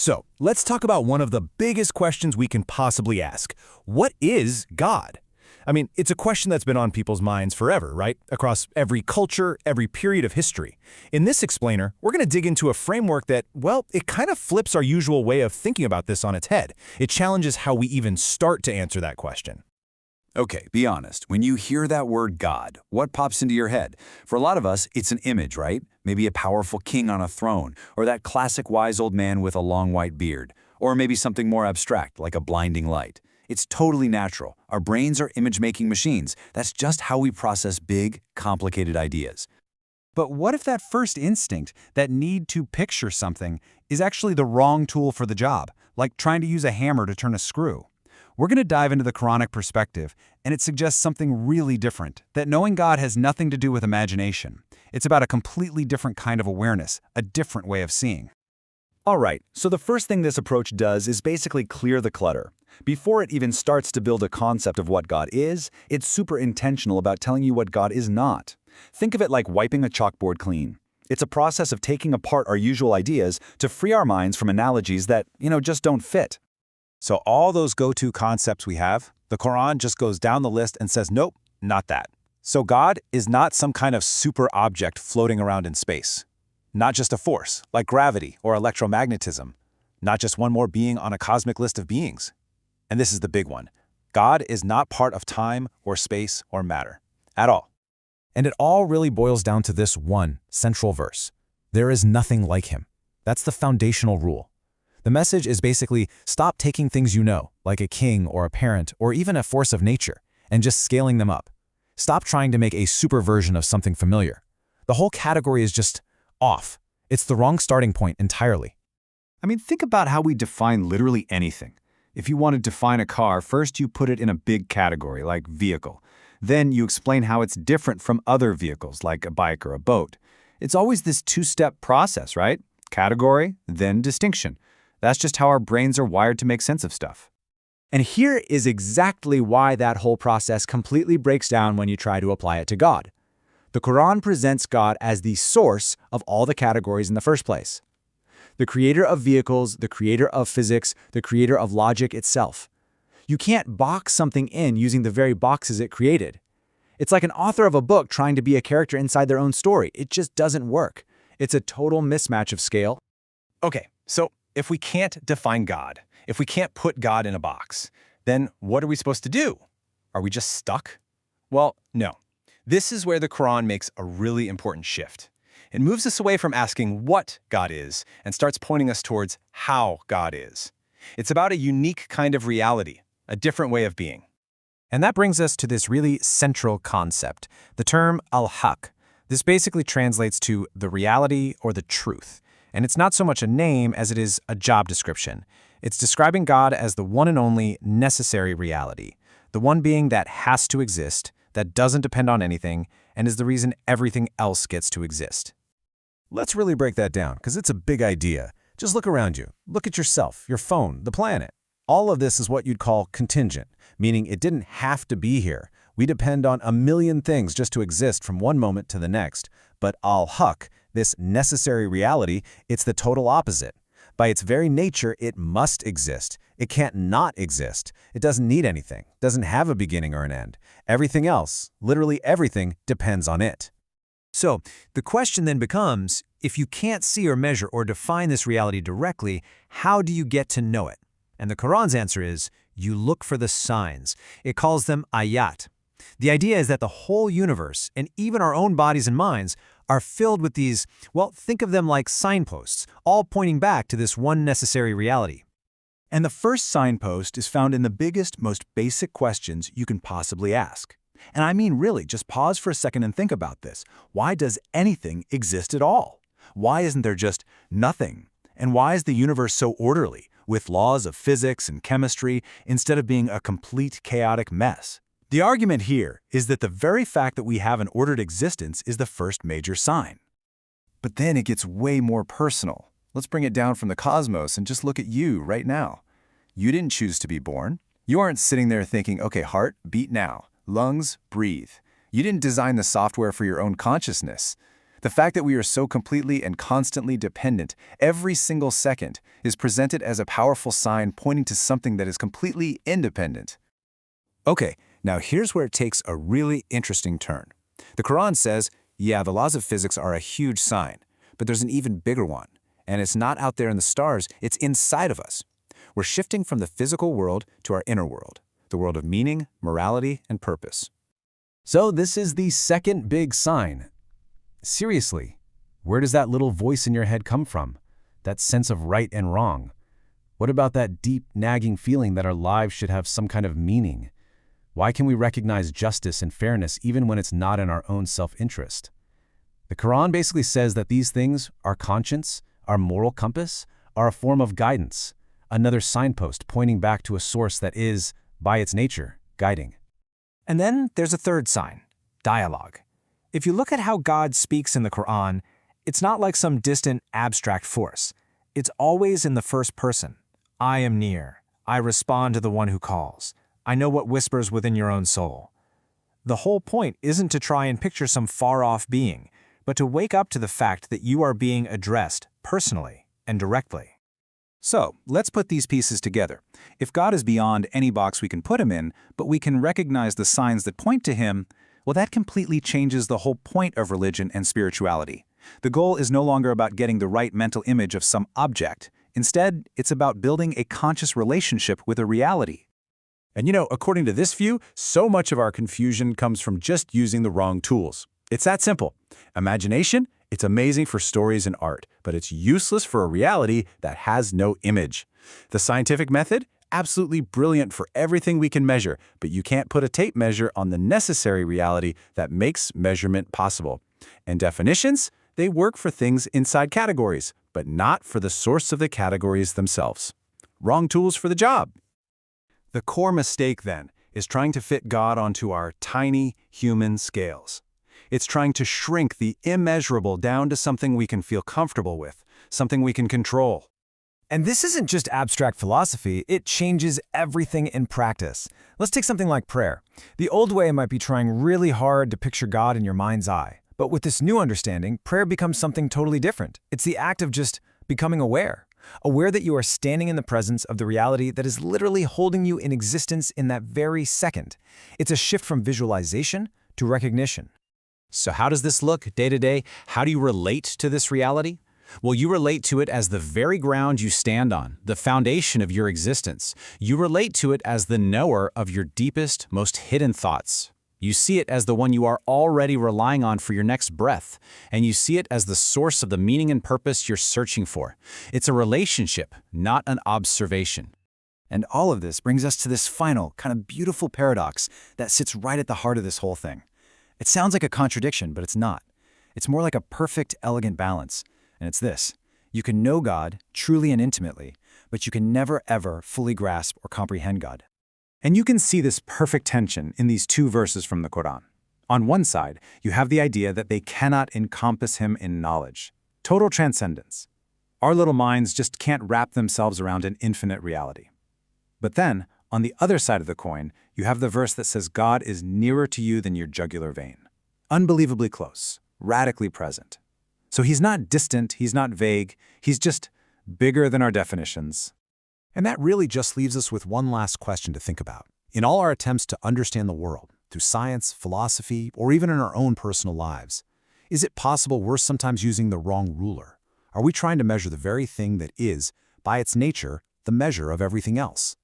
So, let's talk about one of the biggest questions we can possibly ask. What is God? I mean, it's a question that's been on people's minds forever, right? Across every culture, every period of history. In this explainer, we're going to dig into a framework that, well, it kind of flips our usual way of thinking about this on its head. It challenges how we even start to answer that question. Okay, be honest. When you hear that word God, what pops into your head? For a lot of us, it's an image, right? Maybe a powerful king on a throne, or that classic wise old man with a long white beard, or maybe something more abstract, like a blinding light. It's totally natural. Our brains are image-making machines. That's just how we process big, complicated ideas. But what if that first instinct, that need to picture something, is actually the wrong tool for the job, like trying to use a hammer to turn a screw? We're going to dive into the Quranic perspective, and it suggests something really different, that knowing God has nothing to do with imagination. It's about a completely different kind of awareness, a different way of seeing. All right, so the first thing this approach does is basically clear the clutter. Before it even starts to build a concept of what God is, it's super intentional about telling you what God is not. Think of it like wiping a chalkboard clean. It's a process of taking apart our usual ideas to free our minds from analogies that, just don't fit. So all those go-to concepts we have, the Quran just goes down the list and says, nope, not that. So God is not some kind of super object floating around in space. Not just a force, like gravity or electromagnetism. Not just one more being on a cosmic list of beings. And this is the big one. God is not part of time or space or matter. At all. And it all really boils down to this one central verse. There is nothing like him. That's the foundational rule. The message is basically, stop taking things you know, like a king or a parent or even a force of nature, and just scaling them up. Stop trying to make a super version of something familiar. The whole category is just off. It's the wrong starting point entirely. I mean, think about how we define literally anything. If you want to define a car, first you put it in a big category, like vehicle. Then you explain how it's different from other vehicles, like a bike or a boat. It's always this two-step process, right? Category, then distinction. That's just how our brains are wired to make sense of stuff. And here is exactly why that whole process completely breaks down when you try to apply it to God. The Quran presents God as the source of all the categories in the first place. The creator of vehicles, the creator of physics, the creator of logic itself. You can't box something in using the very boxes it created. It's like an author of a book trying to be a character inside their own story. It just doesn't work. It's a total mismatch of scale. Okay, so if we can't define God, if we can't put God in a box, then what are we supposed to do? Are we just stuck? Well, no. This is where the Quran makes a really important shift. It moves us away from asking what God is and starts pointing us towards how God is. It's about a unique kind of reality, a different way of being. And that brings us to this really central concept, the term al-haq. This basically translates to the reality or the truth. And it's not so much a name as it is a job description. It's describing God as the one and only necessary reality, the one being that has to exist, that doesn't depend on anything, and is the reason everything else gets to exist. Let's really break that down, because it's a big idea. Just look around you. Look at yourself, your phone, the planet. All of this is what you'd call contingent, meaning it didn't have to be here. We depend on a million things just to exist from one moment to the next. But al-haq, this necessary reality, it's the total opposite. By its very nature, it must exist. It can't not exist. It doesn't need anything, doesn't have a beginning or an end. Everything else, literally everything, depends on it. So, the question then becomes, if you can't see or measure or define this reality directly, how do you get to know it? And the Quran's answer is, you look for the signs. It calls them ayat. The idea is that the whole universe, and even our own bodies and minds, are filled with these, well, think of them like signposts, all pointing back to this one necessary reality. And the first signpost is found in the biggest, most basic questions you can possibly ask. And I mean really, just pause for a second and think about this. Why does anything exist at all? Why isn't there just nothing? And why is the universe so orderly, with laws of physics and chemistry, instead of being a complete chaotic mess? The argument here is that the very fact that we have an ordered existence is the first major sign. But then it gets way more personal. Let's bring it down from the cosmos and just look at you right now. You didn't choose to be born. You aren't sitting there thinking, okay, heart, beat now. Lungs, breathe. You didn't design the software for your own consciousness. The fact that we are so completely and constantly dependent every single second is presented as a powerful sign pointing to something that is completely independent. Okay, now here's where it takes a really interesting turn. The Quran says, yeah, the laws of physics are a huge sign, but there's an even bigger one. And it's not out there in the stars, it's inside of us. We're shifting from the physical world to our inner world, the world of meaning, morality, and purpose. So this is the second big sign. Seriously, where does that little voice in your head come from? That sense of right and wrong? What about that deep, nagging feeling that our lives should have some kind of meaning? Why can we recognize justice and fairness even when it's not in our own self-interest? The Quran basically says that these things, our conscience, our moral compass, are a form of guidance, another signpost pointing back to a source that is, by its nature, guiding. And then there's a third sign, dialogue. If you look at how God speaks in the Quran, it's not like some distant, abstract force. It's always in the first person. I am near. I respond to the one who calls. I know what whispers within your own soul. The whole point isn't to try and picture some far-off being, but to wake up to the fact that you are being addressed personally and directly. So, let's put these pieces together. If God is beyond any box we can put him in, but we can recognize the signs that point to him, well, that completely changes the whole point of religion and spirituality. The goal is no longer about getting the right mental image of some object. Instead, it's about building a conscious relationship with a reality. And according to this view, so much of our confusion comes from just using the wrong tools. It's that simple. Imagination, it's amazing for stories and art, but it's useless for a reality that has no image. The scientific method, absolutely brilliant for everything we can measure, but you can't put a tape measure on the necessary reality that makes measurement possible. And definitions, they work for things inside categories, but not for the source of the categories themselves. Wrong tools for the job. The core mistake, then, is trying to fit God onto our tiny human scales. It's trying to shrink the immeasurable down to something we can feel comfortable with, something we can control. And this isn't just abstract philosophy, it changes everything in practice. Let's take something like prayer. The old way might be trying really hard to picture God in your mind's eye. But with this new understanding, prayer becomes something totally different. It's the act of just becoming aware. Aware that you are standing in the presence of the reality that is literally holding you in existence in that very second. It's a shift from visualization to recognition. So how does this look day to day? How do you relate to this reality? Well, you relate to it as the very ground you stand on, the foundation of your existence. You relate to it as the knower of your deepest, most hidden thoughts. You see it as the one you are already relying on for your next breath, and you see it as the source of the meaning and purpose you're searching for. It's a relationship, not an observation. And all of this brings us to this final, kind of beautiful paradox that sits right at the heart of this whole thing. It sounds like a contradiction, but it's not. It's more like a perfect, elegant balance. And it's this: you can know God truly and intimately, but you can never, ever fully grasp or comprehend God. And you can see this perfect tension in these two verses from the Quran. On one side, you have the idea that they cannot encompass him in knowledge. Total transcendence. Our little minds just can't wrap themselves around an infinite reality. But then, on the other side of the coin, you have the verse that says God is nearer to you than your jugular vein. Unbelievably close, radically present. So he's not distant, he's not vague, he's just bigger than our definitions. And that really just leaves us with one last question to think about. In all our attempts to understand the world, through science, philosophy, or even in our own personal lives, is it possible we're sometimes using the wrong ruler? Are we trying to measure the very thing that is, by its nature, the measure of everything else?